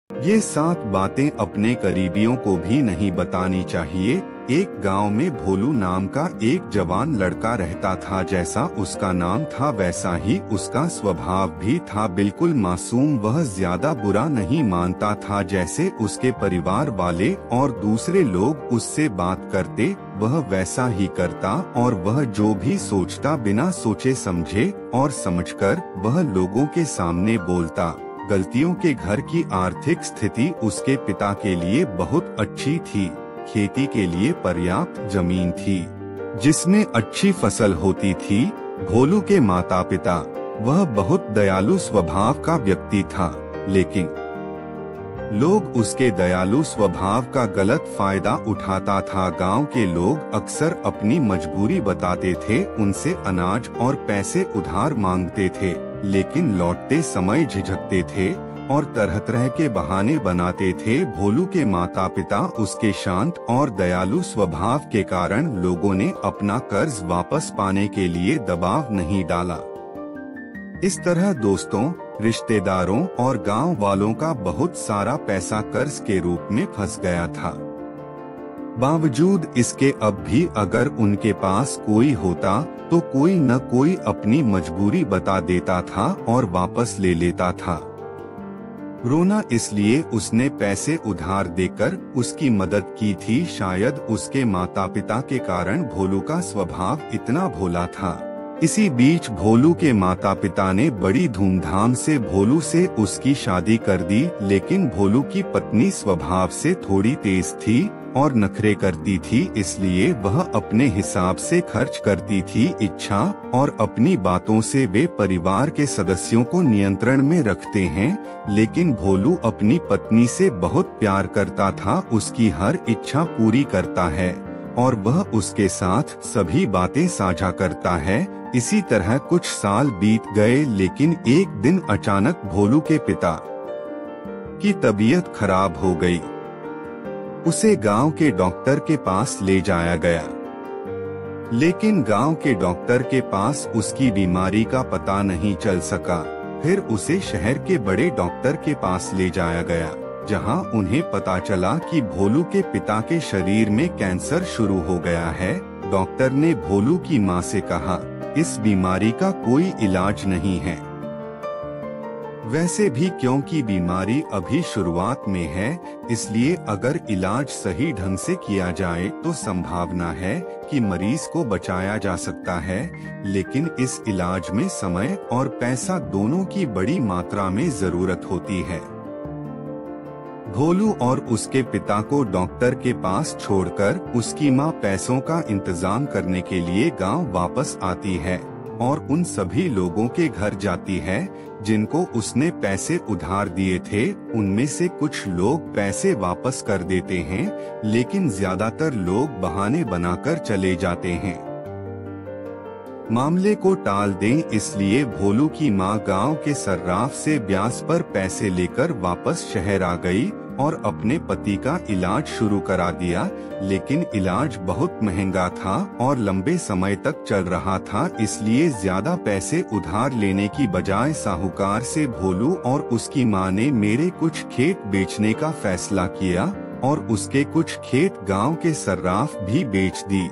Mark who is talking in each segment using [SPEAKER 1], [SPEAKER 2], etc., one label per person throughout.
[SPEAKER 1] ये 7 बातें अपने करीबियों को भी नहीं बतानी चाहिए। एक गांव में भोलू नाम का एक जवान लड़का रहता था। जैसा उसका नाम था वैसा ही उसका स्वभाव भी था, बिल्कुल मासूम। वह ज्यादा बुरा नहीं मानता था। जैसे उसके परिवार वाले और दूसरे लोग उससे बात करते वह वैसा ही करता, और वह जो भी सोचता बिना सोचे समझे और समझकर वह लोगों के सामने बोलता। गलतियों के घर की आर्थिक स्थिति उसके पिता के लिए बहुत अच्छी थी। खेती के लिए पर्याप्त जमीन थी जिसमें अच्छी फसल होती थी। भोलू के माता पिता, वह बहुत दयालु स्वभाव का व्यक्ति था, लेकिन लोग उसके दयालु स्वभाव का गलत फायदा उठाता था। गांव के लोग अक्सर अपनी मजबूरी बताते थे, उनसे अनाज और पैसे उधार मांगते थे, लेकिन लौटते समय झिझकते थे और तरह तरह के बहाने बनाते थे। भोलू के माता पिता उसके शांत और दयालु स्वभाव के कारण लोगों ने अपना कर्ज वापस पाने के लिए दबाव नहीं डाला। इस तरह दोस्तों, रिश्तेदारों और गांव वालों का बहुत सारा पैसा कर्ज के रूप में फंस गया था। बावजूद इसके अब भी अगर उनके पास कोई होता तो कोई न कोई अपनी मजबूरी बता देता था और वापस ले लेता था। रोना इसलिए उसने पैसे उधार देकर उसकी मदद की थी। शायद उसके माता पिता के कारण भोलू का स्वभाव इतना भोला था। इसी बीच भोलू के माता पिता ने बड़ी धूमधाम से भोलू से उसकी शादी कर दी, लेकिन भोलू की पत्नी स्वभाव से थोड़ी तेज थी और नखरे करती थी, इसलिए वह अपने हिसाब से खर्च करती थी। इच्छा और अपनी बातों से वे परिवार के सदस्यों को नियंत्रण में रखते हैं, लेकिन भोलू अपनी पत्नी से बहुत प्यार करता था, उसकी हर इच्छा पूरी करता है और वह उसके साथ सभी बातें साझा करता है। इसी तरह कुछ साल बीत गए, लेकिन एक दिन अचानक भोलू के पिता की तबीयत खराब हो गई। उसे गांव के डॉक्टर के पास ले जाया गया, लेकिन गांव के डॉक्टर के पास उसकी बीमारी का पता नहीं चल सका। फिर उसे शहर के बड़े डॉक्टर के पास ले जाया गया, जहां उन्हें पता चला कि भोलू के पिता के शरीर में कैंसर शुरू हो गया है। डॉक्टर ने भोलू की मां से कहा, इस बीमारी का कोई इलाज नहीं है। वैसे भी क्योंकि बीमारी अभी शुरुआत में है, इसलिए अगर इलाज सही ढंग से किया जाए तो संभावना है कि मरीज को बचाया जा सकता है, लेकिन इस इलाज में समय और पैसा दोनों की बड़ी मात्रा में जरूरत होती है। भोलू और उसके पिता को डॉक्टर के पास छोड़कर उसकी मां पैसों का इंतजाम करने के लिए गांव वापस आती है और उन सभी लोगों के घर जाती है जिनको उसने पैसे उधार दिए थे। उनमें से कुछ लोग पैसे वापस कर देते हैं, लेकिन ज्यादातर लोग बहाने बनाकर चले जाते हैं। मामले को टाल दें, इसलिए भोलू की मां गांव के सर्राफ से ब्याज पर पैसे लेकर वापस शहर आ गई और अपने पति का इलाज शुरू करा दिया, लेकिन इलाज बहुत महंगा था और लंबे समय तक चल रहा था, इसलिए ज्यादा पैसे उधार लेने की बजाय साहूकार से भोलू और उसकी मां ने मेरे कुछ खेत बेचने का फैसला किया और उसके कुछ खेत गांव के सर्राफ भी बेच दी।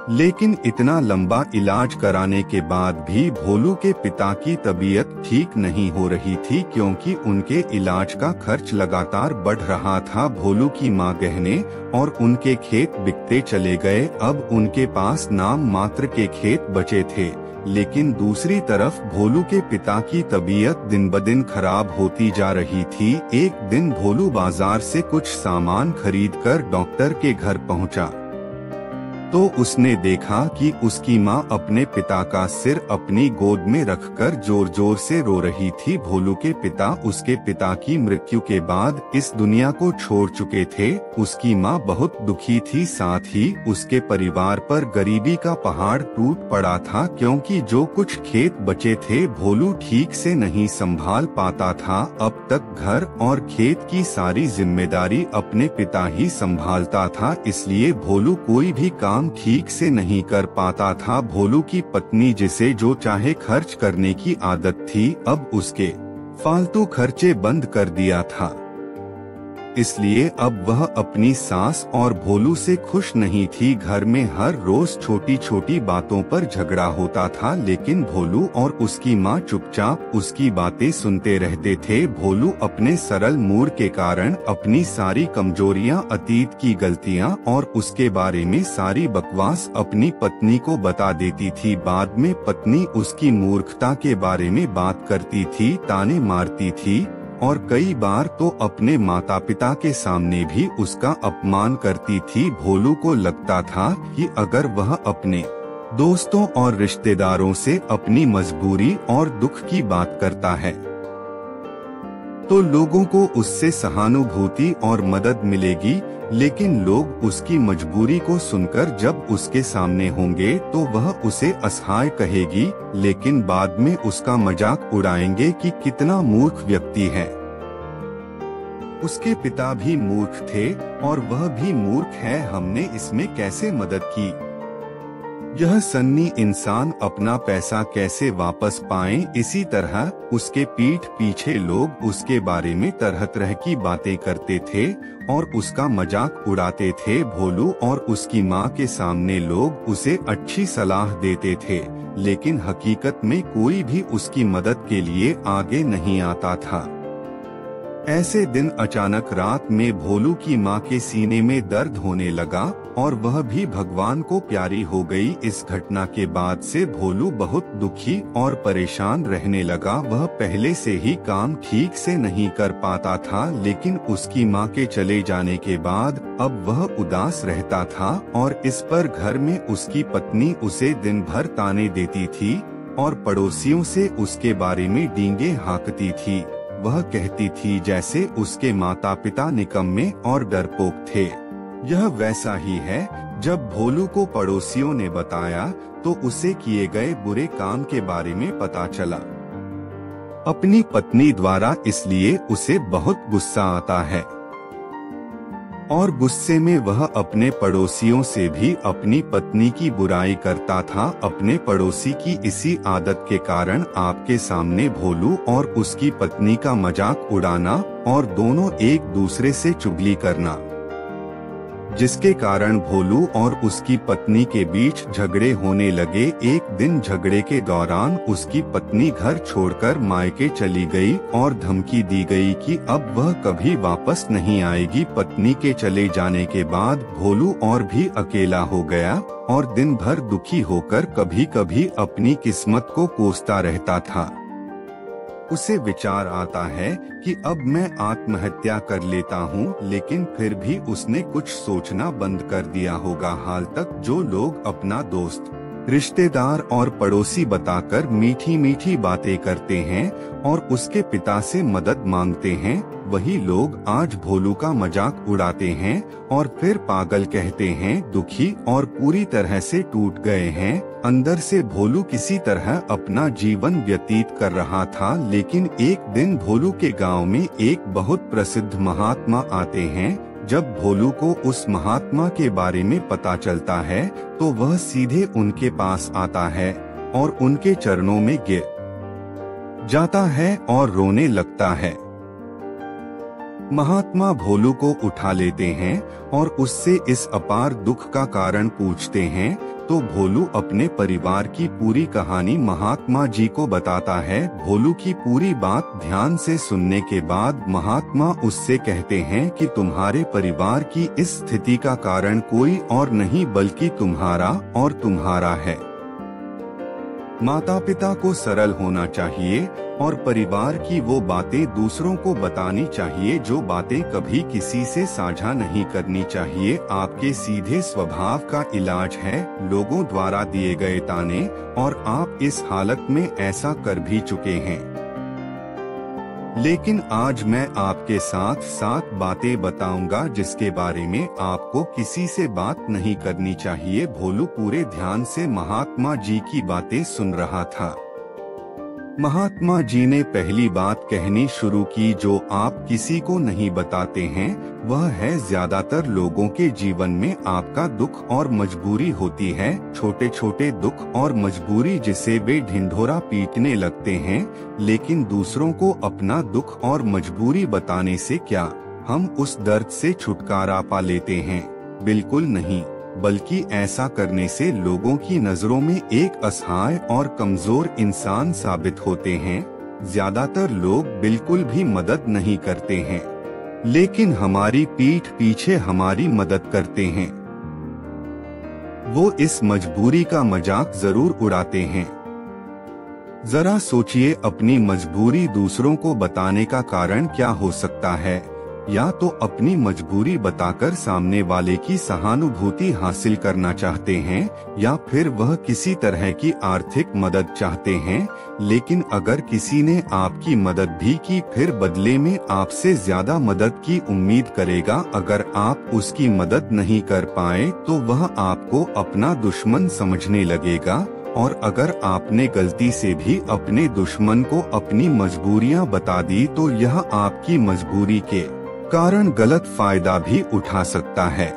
[SPEAKER 1] लेकिन इतना लंबा इलाज कराने के बाद भी भोलू के पिता की तबीयत ठीक नहीं हो रही थी, क्योंकि उनके इलाज का खर्च लगातार बढ़ रहा था। भोलू की मां गहने और उनके खेत बिकते चले गए। अब उनके पास नाम मात्र के खेत बचे थे, लेकिन दूसरी तरफ भोलू के पिता की तबीयत दिन ब दिन खराब होती जा रही थी। एक दिन भोलू बाजार से कुछ सामान खरीदकर डॉक्टर के घर पहुंचा तो उसने देखा कि उसकी मां अपने पिता का सिर अपनी गोद में रखकर जोर जोर से रो रही थी। भोलू के पिता उसके पिता की मृत्यु के बाद इस दुनिया को छोड़ चुके थे। उसकी मां बहुत दुखी थी, साथ ही उसके परिवार पर गरीबी का पहाड़ टूट पड़ा था, क्योंकि जो कुछ खेत बचे थे भोलू ठीक से नहीं संभाल पाता था। अब तक घर और खेत की सारी जिम्मेदारी अपने पिता ही संभालता था, इसलिए भोलू कोई भी काम ठीक से नहीं कर पाता था। भोलू की पत्नी, जिसे जो चाहे खर्च करने की आदत थी, अब उसके फालतू खर्चे बंद कर दिया था। इसलिए अब वह अपनी सास और भोलू से खुश नहीं थी। घर में हर रोज छोटी छोटी बातों पर झगड़ा होता था, लेकिन भोलू और उसकी माँ चुपचाप उसकी बातें सुनते रहते थे। भोलू अपने सरल मूड के कारण अपनी सारी कमजोरियां, अतीत की गलतियां और उसके बारे में सारी बकवास अपनी पत्नी को बता देती थी। बाद में पत्नी उसकी मूर्खता के बारे में बात करती थी, ताने मारती थी और कई बार तो अपने माता पिता के सामने भी उसका अपमान करती थी। भोलू को लगता था कि अगर वह अपने दोस्तों और रिश्तेदारों से अपनी मजबूरी और दुख की बात करता है तो लोगों को उससे सहानुभूति और मदद मिलेगी, लेकिन लोग उसकी मजबूरी को सुनकर जब उसके सामने होंगे तो वह उसे असहाय कहेगी, लेकिन बाद में उसका मजाक उड़ाएंगे कि कितना मूर्ख व्यक्ति है। उसके पिता भी मूर्ख थे और वह भी मूर्ख है, हमने इसमें कैसे मदद की। यह सन्नी इंसान अपना पैसा कैसे वापस पाए, इसी तरह उसके पीठ पीछे लोग उसके बारे में तरह तरह की बातें करते थे और उसका मजाक उड़ाते थे। भोलू और उसकी माँ के सामने लोग उसे अच्छी सलाह देते थे, लेकिन हकीकत में कोई भी उसकी मदद के लिए आगे नहीं आता था। ऐसे दिन अचानक रात में भोलू की माँ के सीने में दर्द होने लगा और वह भी भगवान को प्यारी हो गई। इस घटना के बाद से भोलू बहुत दुखी और परेशान रहने लगा। वह पहले से ही काम ठीक से नहीं कर पाता था, लेकिन उसकी माँ के चले जाने के बाद अब वह उदास रहता था और इस पर घर में उसकी पत्नी उसे दिन भर ताने देती थी और पड़ोसियों से उसके बारे में डींगे हाँकती थी। वह कहती थी जैसे उसके माता पिता निकम्मे और डरपोक थे। यह वैसा ही है। जब भोलू को पड़ोसियों ने बताया तो उसे किए गए बुरे काम के बारे में पता चला अपनी पत्नी द्वारा, इसलिए उसे बहुत गुस्सा आता है और गुस्से में वह अपने पड़ोसियों से भी अपनी पत्नी की बुराई करता था। अपने पड़ोसी की इसी आदत के कारण आपके सामने भोलू और उसकी पत्नी का मजाक उड़ाना और दोनों एक दूसरे से चुगली करना, जिसके कारण भोलू और उसकी पत्नी के बीच झगड़े होने लगे। एक दिन झगड़े के दौरान उसकी पत्नी घर छोड़कर मायके चली गई और धमकी दी गई कि अब वह कभी वापस नहीं आएगी। पत्नी के चले जाने के बाद भोलू और भी अकेला हो गया और दिन भर दुखी होकर कभी कभी अपनी किस्मत को कोसता रहता था। उसे विचार आता है कि अब मैं आत्महत्या कर लेता हूँ, लेकिन फिर भी उसने कुछ सोचना बंद कर दिया होगा। हाल तक जो लोग अपना दोस्त, रिश्तेदार और पड़ोसी बताकर मीठी मीठी बातें करते हैं और उसके पिता से मदद मांगते हैं, वही लोग आज भोलू का मजाक उड़ाते हैं और फिर पागल कहते हैं। दुखी और पूरी तरह से टूट गए हैं। अंदर से भोलू किसी तरह अपना जीवन व्यतीत कर रहा था, लेकिन एक दिन भोलू के गांव में एक बहुत प्रसिद्ध महात्मा आते हैं। जब भोलू को उस महात्मा के बारे में पता चलता है तो वह सीधे उनके पास आता है और उनके चरणों में गिर जाता है और रोने लगता है। महात्मा भोलू को उठा लेते हैं और उससे इस अपार दुख का कारण पूछते हैं, तो भोलू अपने परिवार की पूरी कहानी महात्मा जी को बताता है। भोलू की पूरी बात ध्यान से सुनने के बाद महात्मा उससे कहते हैं कि तुम्हारे परिवार की इस स्थिति का कारण कोई और नहीं बल्कि तुम्हारा और तुम्हारा है। माता पिता को सरल होना चाहिए और परिवार की वो बातें दूसरों को बतानी चाहिए जो बातें कभी किसी से साझा नहीं करनी चाहिए। आपके सीधे स्वभाव का इलाज है लोगों द्वारा दिए गए ताने, और आप इस हालत में ऐसा कर भी चुके हैं। लेकिन आज मैं आपके साथ 7 बातें बताऊंगा जिसके बारे में आपको किसी से बात नहीं करनी चाहिए। भोलू पूरे ध्यान से महात्मा जी की बातें सुन रहा था। महात्मा जी ने पहली बात कहनी शुरू की, जो आप किसी को नहीं बताते हैं वह है ज्यादातर लोगों के जीवन में आपका दुख और मजबूरी होती है। छोटे छोटे दुख और मजबूरी जिसे वे ढिंढोरा पीटने लगते हैं, लेकिन दूसरों को अपना दुख और मजबूरी बताने से क्या हम उस दर्द से छुटकारा पा लेते हैं? बिल्कुल नहीं, बल्कि ऐसा करने से लोगों की नजरों में एक असहाय और कमजोर इंसान साबित होते हैं। ज्यादातर लोग बिल्कुल भी मदद नहीं करते हैं, लेकिन हमारी पीठ पीछे हमारी मदद करते हैं। वो इस मजबूरी का मजाक जरूर उड़ाते हैं। जरा सोचिए, अपनी मजबूरी दूसरों को बताने का कारण क्या हो सकता है? या तो अपनी मजबूरी बताकर सामने वाले की सहानुभूति हासिल करना चाहते हैं, या फिर वह किसी तरह की आर्थिक मदद चाहते हैं। लेकिन अगर किसी ने आपकी मदद भी की, फिर बदले में आपसे ज्यादा मदद की उम्मीद करेगा। अगर आप उसकी मदद नहीं कर पाए तो वह आपको अपना दुश्मन समझने लगेगा। और अगर आपने गलती से भी अपने दुश्मन को अपनी मजबूरियां बता दी तो यह आपकी मजबूरी के कारण गलत फायदा भी उठा सकता है,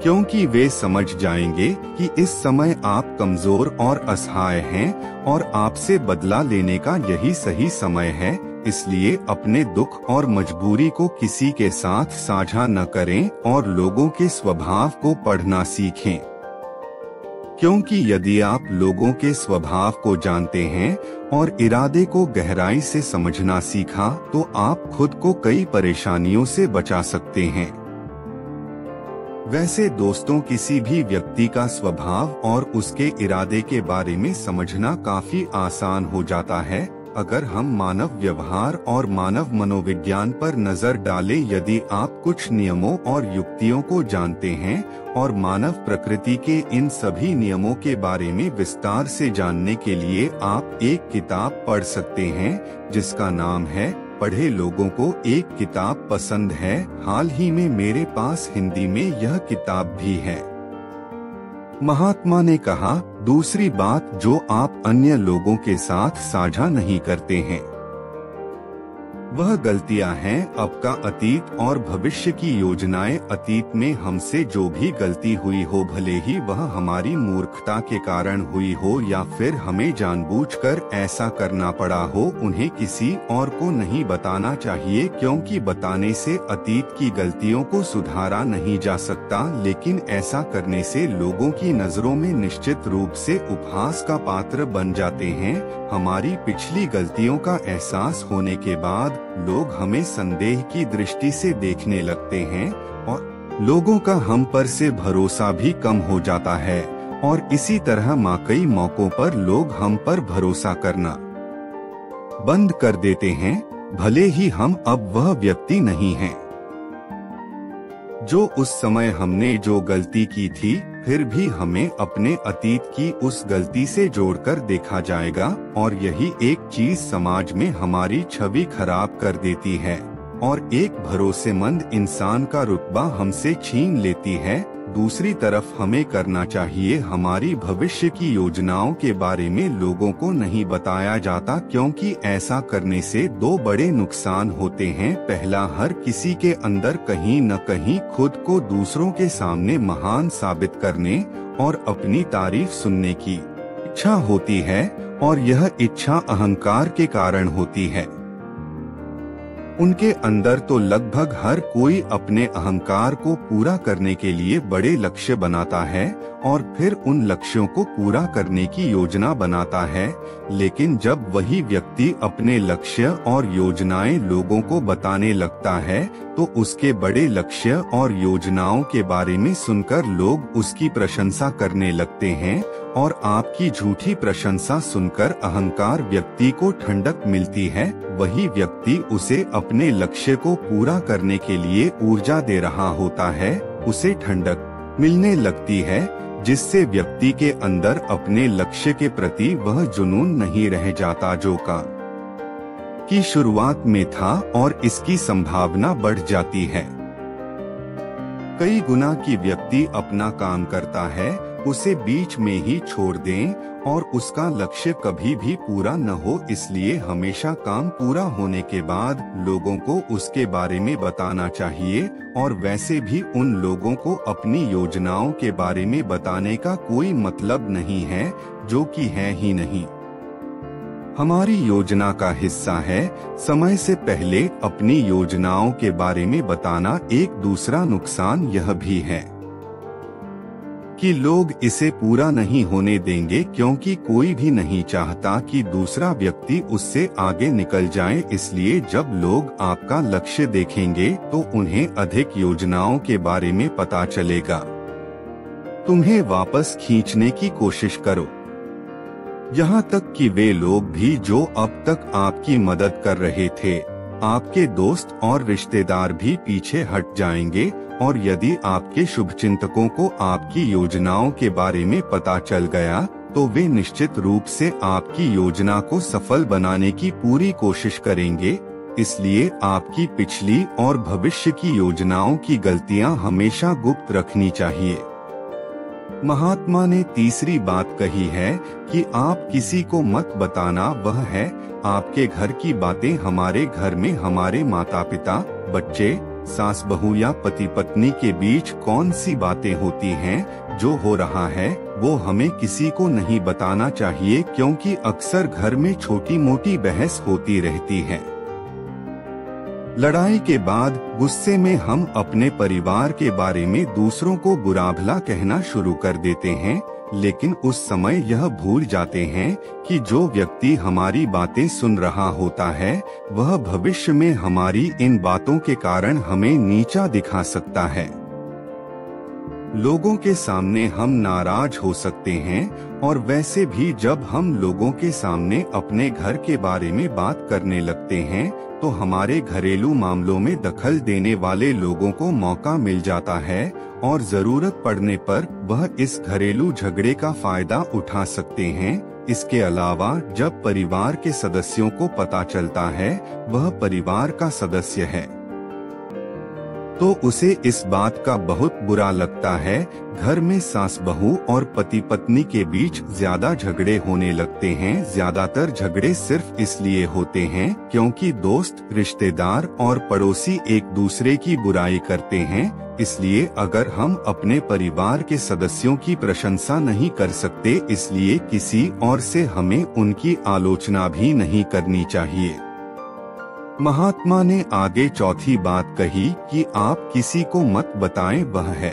[SPEAKER 1] क्योंकि वे समझ जाएंगे कि इस समय आप कमजोर और असहाय हैं और आपसे बदला लेने का यही सही समय है। इसलिए अपने दुख और मजबूरी को किसी के साथ साझा न करें और लोगों के स्वभाव को पढ़ना सीखें, क्योंकि यदि आप लोगों के स्वभाव को जानते हैं और इरादे को गहराई से समझना सीखा तो आप खुद को कई परेशानियों से बचा सकते हैं। वैसे दोस्तों, किसी भी व्यक्ति का स्वभाव और उसके इरादे के बारे में समझना काफी आसान हो जाता है अगर हम मानव व्यवहार और मानव मनोविज्ञान पर नजर डालें। यदि आप कुछ नियमों और युक्तियों को जानते हैं और मानव प्रकृति के इन सभी नियमों के बारे में विस्तार से जानने के लिए आप एक किताब पढ़ सकते हैं जिसका नाम है पढ़े लोगों को एक किताब पसंद है। हाल ही में मेरे पास हिंदी में यह किताब भी है। महात्मा ने कहा, दूसरी बात जो आप अन्य लोगों के साथ साझा नहीं करते हैं वह गलतियां हैं। आपका अतीत और भविष्य की योजनाएं। अतीत में हमसे जो भी गलती हुई हो, भले ही वह हमारी मूर्खता के कारण हुई हो या फिर हमें जानबूझकर ऐसा करना पड़ा हो, उन्हें किसी और को नहीं बताना चाहिए, क्योंकि बताने से अतीत की गलतियों को सुधारा नहीं जा सकता। लेकिन ऐसा करने से लोगों की नजरों में निश्चित रूप से उपहास का पात्र बन जाते हैं। हमारी पिछली गलतियों का एहसास होने के बाद लोग हमें संदेह की दृष्टि से देखने लगते हैं और लोगों का हम पर से भरोसा भी कम हो जाता है। और इसी तरह कई मौकों पर लोग हम पर भरोसा करना बंद कर देते हैं, भले ही हम अब वह व्यक्ति नहीं हैं जो उस समय हमने जो गलती की थी। फिर भी हमें अपने अतीत की उस गलती से जोड़कर देखा जाएगा और यही एक चीज समाज में हमारी छवि खराब कर देती है और एक भरोसेमंद इंसान का रुतबा हमसे छीन लेती है। दूसरी तरफ हमें करना चाहिए, हमारी भविष्य की योजनाओं के बारे में लोगों को नहीं बताया जाता, क्योंकि ऐसा करने से दो बड़े नुकसान होते हैं। पहला, हर किसी के अंदर कहीं न कहीं खुद को दूसरों के सामने महान साबित करने और अपनी तारीफ सुनने की इच्छा होती है और यह इच्छा अहंकार के कारण होती है। उनके अंदर तो लगभग हर कोई अपने अहंकार को पूरा करने के लिए बड़े लक्ष्य बनाता है और फिर उन लक्ष्यों को पूरा करने की योजना बनाता है। लेकिन जब वही व्यक्ति अपने लक्ष्य और योजनाएं लोगों को बताने लगता है तो उसके बड़े लक्ष्य और योजनाओं के बारे में सुनकर लोग उसकी प्रशंसा करने लगते हैं और आपकी झूठी प्रशंसा सुनकर अहंकार व्यक्ति को ठंडक मिलती है। वही व्यक्ति उसे अपने लक्ष्य को पूरा करने के लिए ऊर्जा दे रहा होता है, उसे ठंडक मिलने लगती है, जिससे व्यक्ति के अंदर अपने लक्ष्य के प्रति वह जुनून नहीं रह जाता जो की शुरुआत में था और इसकी संभावना बढ़ जाती है। कई गुना की व्यक्ति अपना काम करता है उसे बीच में ही छोड़ दें और उसका लक्ष्य कभी भी पूरा न हो, इसलिए हमेशा काम पूरा होने के बाद लोगों को उसके बारे में बताना चाहिए। और वैसे भी उन लोगों को अपनी योजनाओं के बारे में बताने का कोई मतलब नहीं है, जो कि है ही नहीं। हमारी योजना का हिस्सा है समय से पहले अपनी योजनाओं के बारे में बताना। एक दूसरा नुकसान यह भी है कि लोग इसे पूरा नहीं होने देंगे, क्योंकि कोई भी नहीं चाहता कि दूसरा व्यक्ति उससे आगे निकल जाए। इसलिए जब लोग आपका लक्ष्य देखेंगे तो उन्हें अधिक योजनाओं के बारे में पता चलेगा। तुम्हें वापस खींचने की कोशिश करो, यहाँ तक कि वे लोग भी जो अब तक आपकी मदद कर रहे थे, आपके दोस्त और रिश्तेदार भी पीछे हट जाएंगे। और यदि आपके शुभचिंतकों को आपकी योजनाओं के बारे में पता चल गया तो वे निश्चित रूप से आपकी योजना को सफल बनाने की पूरी कोशिश करेंगे। इसलिए आपकी पिछली और भविष्य की योजनाओं की गलतियां हमेशा गुप्त रखनी चाहिए। महात्मा ने तीसरी बात कही है कि आप किसी को मत बताना, वह है आपके घर की बातें। हमारे घर में हमारे माता पिता, बच्चे, सास बहू या पति पत्नी के बीच कौन सी बातें होती हैं, जो हो रहा है वो हमें किसी को नहीं बताना चाहिए, क्योंकि अक्सर घर में छोटी मोटी बहस होती रहती है। लड़ाई के बाद गुस्से में हम अपने परिवार के बारे में दूसरों को बुरा भला कहना शुरू कर देते हैं, लेकिन उस समय यह भूल जाते हैं कि जो व्यक्ति हमारी बातें सुन रहा होता है वह भविष्य में हमारी इन बातों के कारण हमें नीचा दिखा सकता है। लोगों के सामने हम नाराज हो सकते हैं, और वैसे भी जब हम लोगों के सामने अपने घर के बारे में बात करने लगते हैं तो हमारे घरेलू मामलों में दखल देने वाले लोगों को मौका मिल जाता है, और जरूरत पड़ने पर वह इस घरेलू झगड़े का फायदा उठा सकते हैं। इसके अलावा जब परिवार के सदस्यों को पता चलता है वह परिवार का सदस्य है तो उसे इस बात का बहुत बुरा लगता है। घर में सास बहू और पति पत्नी के बीच ज्यादा झगड़े होने लगते हैं। ज्यादातर झगड़े सिर्फ इसलिए होते हैं क्योंकि दोस्त, रिश्तेदार और पड़ोसी एक दूसरे की बुराई करते हैं। इसलिए अगर हम अपने परिवार के सदस्यों की प्रशंसा नहीं कर सकते, इसलिए किसी और से हमें उनकी आलोचना भी नहीं करनी चाहिए। महात्मा ने आगे चौथी बात कही कि आप किसी को मत बताएं, वह है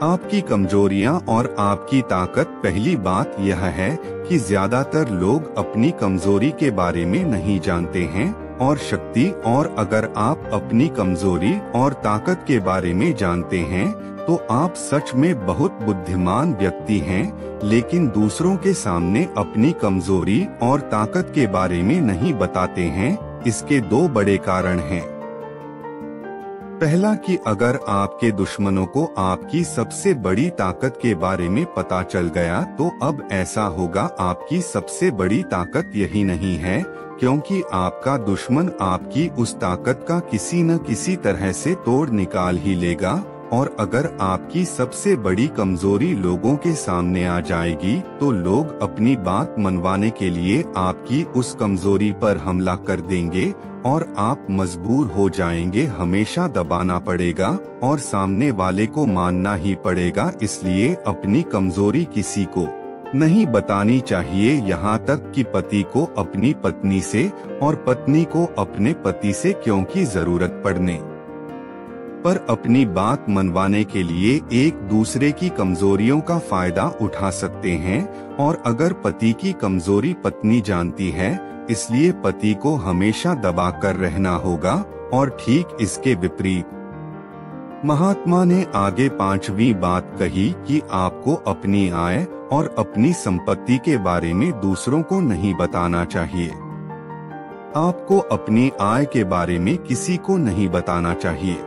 [SPEAKER 1] आपकी कमजोरियां और आपकी ताकत। पहली बात यह है कि ज्यादातर लोग अपनी कमजोरी के बारे में नहीं जानते हैं और शक्ति, और अगर आप अपनी कमजोरी और ताकत के बारे में जानते हैं तो आप सच में बहुत बुद्धिमान व्यक्ति हैं, लेकिन दूसरों के सामने अपनी कमजोरी और ताकत के बारे में नहीं बताते हैं। इसके दो बड़े कारण हैं। पहला कि अगर आपके दुश्मनों को आपकी सबसे बड़ी ताकत के बारे में पता चल गया तो अब ऐसा होगा आपकी सबसे बड़ी ताकत यही नहीं है, क्योंकि आपका दुश्मन आपकी उस ताकत का किसी न किसी तरह से तोड़ निकाल ही लेगा। और अगर आपकी सबसे बड़ी कमजोरी लोगों के सामने आ जाएगी तो लोग अपनी बात मनवाने के लिए आपकी उस कमजोरी पर हमला कर देंगे और आप मजबूर हो जाएंगे। हमेशा दबाना पड़ेगा और सामने वाले को मानना ही पड़ेगा। इसलिए अपनी कमजोरी किसी को नहीं बतानी चाहिए, यहाँ तक कि पति को अपनी पत्नी से और पत्नी को अपने पति से, क्योंकि जरूरत पड़ने पर अपनी बात मनवाने के लिए एक दूसरे की कमजोरियों का फायदा उठा सकते हैं। और अगर पति की कमजोरी पत्नी जानती है, इसलिए पति को हमेशा दबा कर रहना होगा। और ठीक इसके विपरीत महात्मा ने आगे पांचवी बात कही कि आपको अपनी आय और अपनी संपत्ति के बारे में दूसरों को नहीं बताना चाहिए। आपको अपनी आय के बारे में किसी को नहीं बताना चाहिए।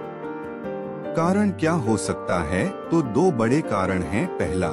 [SPEAKER 1] कारण क्या हो सकता है? तो दो बड़े कारण हैं। पहला,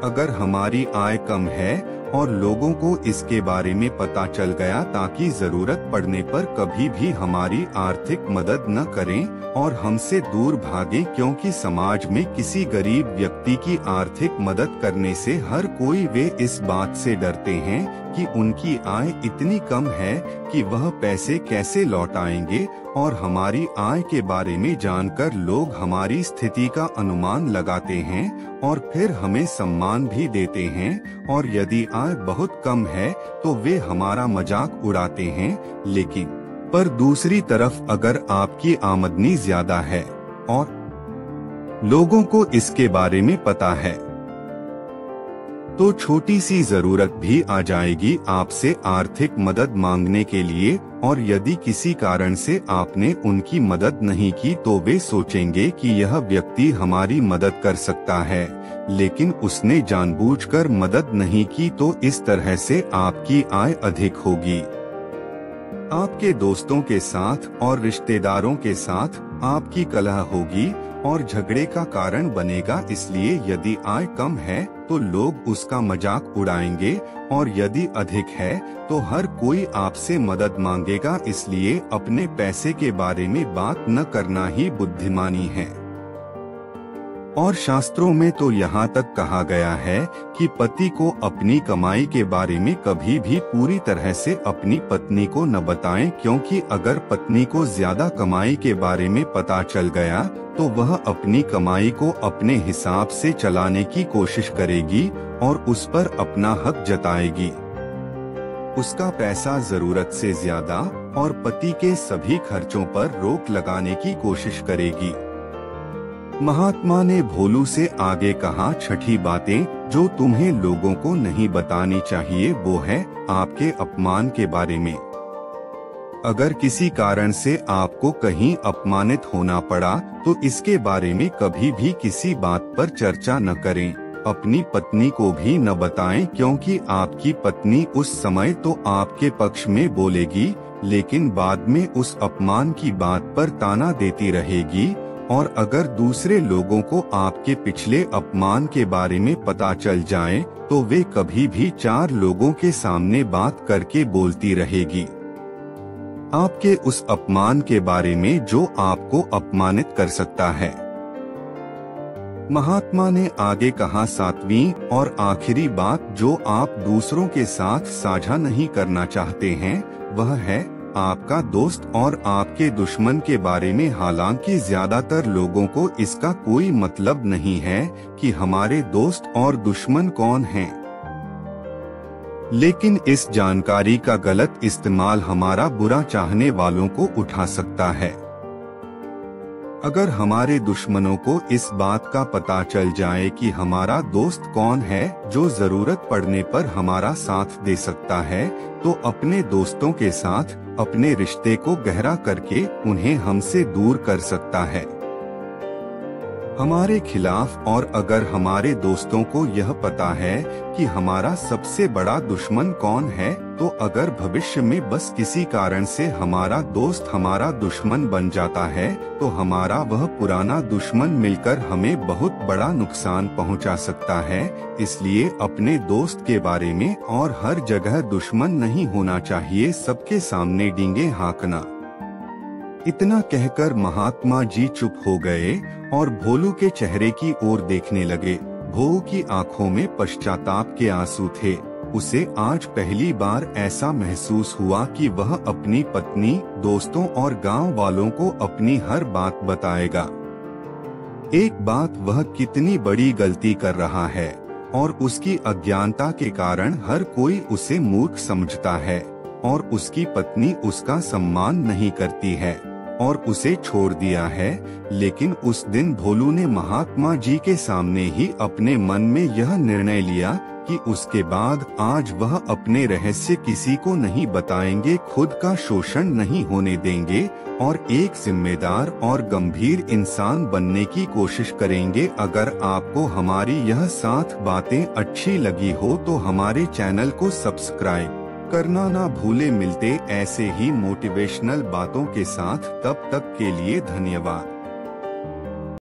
[SPEAKER 1] अगर हमारी आय कम है और लोगों को इसके बारे में पता चल गया ताकि जरूरत पड़ने पर कभी भी हमारी आर्थिक मदद न करें और हमसे दूर भागें, क्योंकि समाज में किसी गरीब व्यक्ति की आर्थिक मदद करने से हर कोई वे इस बात से डरते हैं कि उनकी आय इतनी कम है कि वह पैसे कैसे लौटाएंगे, और हमारी आय के बारे में जानकर लोग हमारी स्थिति का अनुमान लगाते हैं और फिर हमें सम्मान भी देते हैं, और यदि आय बहुत कम है तो वे हमारा मजाक उड़ाते हैं। लेकिन पर दूसरी तरफ अगर आपकी आमदनी ज्यादा है और लोगों को इसके बारे में पता है तो छोटी सी जरूरत भी आ जाएगी आपसे आर्थिक मदद मांगने के लिए, और यदि किसी कारण से आपने उनकी मदद नहीं की तो वे सोचेंगे कि यह व्यक्ति हमारी मदद कर सकता है, लेकिन उसने जानबूझकर मदद नहीं की, तो इस तरह से आपकी आय अधिक होगी। आपके दोस्तों के साथ और रिश्तेदारों के साथ आपकी कलह होगी और झगड़े का कारण बनेगा, इसलिए यदि आय कम है तो लोग उसका मजाक उड़ाएंगे, और यदि अधिक है तो हर कोई आपसे मदद मांगेगा, इसलिए अपने पैसे के बारे में बात न करना ही बुद्धिमानी है। और शास्त्रों में तो यहाँ तक कहा गया है कि पति को अपनी कमाई के बारे में कभी भी पूरी तरह से अपनी पत्नी को न बताएं, क्योंकि अगर पत्नी को ज्यादा कमाई के बारे में पता चल गया तो वह अपनी कमाई को अपने हिसाब से चलाने की कोशिश करेगी और उस पर अपना हक जताएगी। उसका पैसा जरूरत से ज्यादा और पति के सभी खर्चों पर रोक लगाने की कोशिश करेगी। महात्मा ने भोलू से आगे कहा, छठी बातें जो तुम्हें लोगों को नहीं बतानी चाहिए वो है आपके अपमान के बारे में। अगर किसी कारण से आपको कहीं अपमानित होना पड़ा तो इसके बारे में कभी भी किसी बात पर चर्चा न करें। अपनी पत्नी को भी न बताएं, क्योंकि आपकी पत्नी उस समय तो आपके पक्ष में बोलेगी, लेकिन बाद में उस अपमान की बात पर ताना देती रहेगी। और अगर दूसरे लोगों को आपके पिछले अपमान के बारे में पता चल जाए तो वे कभी भी 4 लोगों के सामने बात करके बोलती रहेगी आपके उस अपमान के बारे में जो आपको अपमानित कर सकता है। महात्मा ने आगे कहा, 7वीं और आखिरी बात जो आप दूसरों के साथ साझा नहीं करना चाहते हैं वह है आपका दोस्त और आपके दुश्मन के बारे में। हालांकि ज्यादातर लोगों को इसका कोई मतलब नहीं है कि हमारे दोस्त और दुश्मन कौन हैं, लेकिन इस जानकारी का गलत इस्तेमाल हमारा बुरा चाहने वालों को उठा सकता है। अगर हमारे दुश्मनों को इस बात का पता चल जाए कि हमारा दोस्त कौन है जो जरूरत पड़ने पर हमारा साथ दे सकता है, तो अपने दोस्तों के साथ अपने रिश्ते को गहरा करके उन्हें हमसे दूर कर सकता है हमारे खिलाफ। और अगर हमारे दोस्तों को यह पता है कि हमारा सबसे बड़ा दुश्मन कौन है, तो अगर भविष्य में बस किसी कारण से हमारा दोस्त हमारा दुश्मन बन जाता है तो हमारा वह पुराना दुश्मन मिलकर हमें बहुत बड़ा नुकसान पहुंचा सकता है। इसलिए अपने दोस्त के बारे में और हर जगह दुश्मन नहीं होना चाहिए, सबके सामने डींगे हाँकना। इतना कहकर महात्मा जी चुप हो गए और भोलू के चेहरे की ओर देखने लगे। भोलू की आंखों में पश्चाताप के आंसू थे। उसे आज पहली बार ऐसा महसूस हुआ कि वह अपनी पत्नी, दोस्तों और गांव वालों को अपनी हर बात बताएगा। एक बात, वह कितनी बड़ी गलती कर रहा है और उसकी अज्ञानता के कारण हर कोई उसे मूर्ख समझता है और उसकी पत्नी उसका सम्मान नहीं करती है और उसे छोड़ दिया है। लेकिन उस दिन भोलू ने महात्मा जी के सामने ही अपने मन में यह निर्णय लिया कि उसके बाद आज वह अपने रहस्य किसी को नहीं बताएंगे, खुद का शोषण नहीं होने देंगे और एक जिम्मेदार और गंभीर इंसान बनने की कोशिश करेंगे। अगर आपको हमारी यह 7 बातें अच्छी लगी हो तो हमारे चैनल को सब्सक्राइब करना ना भूले। मिलते ऐसे ही मोटिवेशनल बातों के साथ, तब तक के लिए धन्यवाद।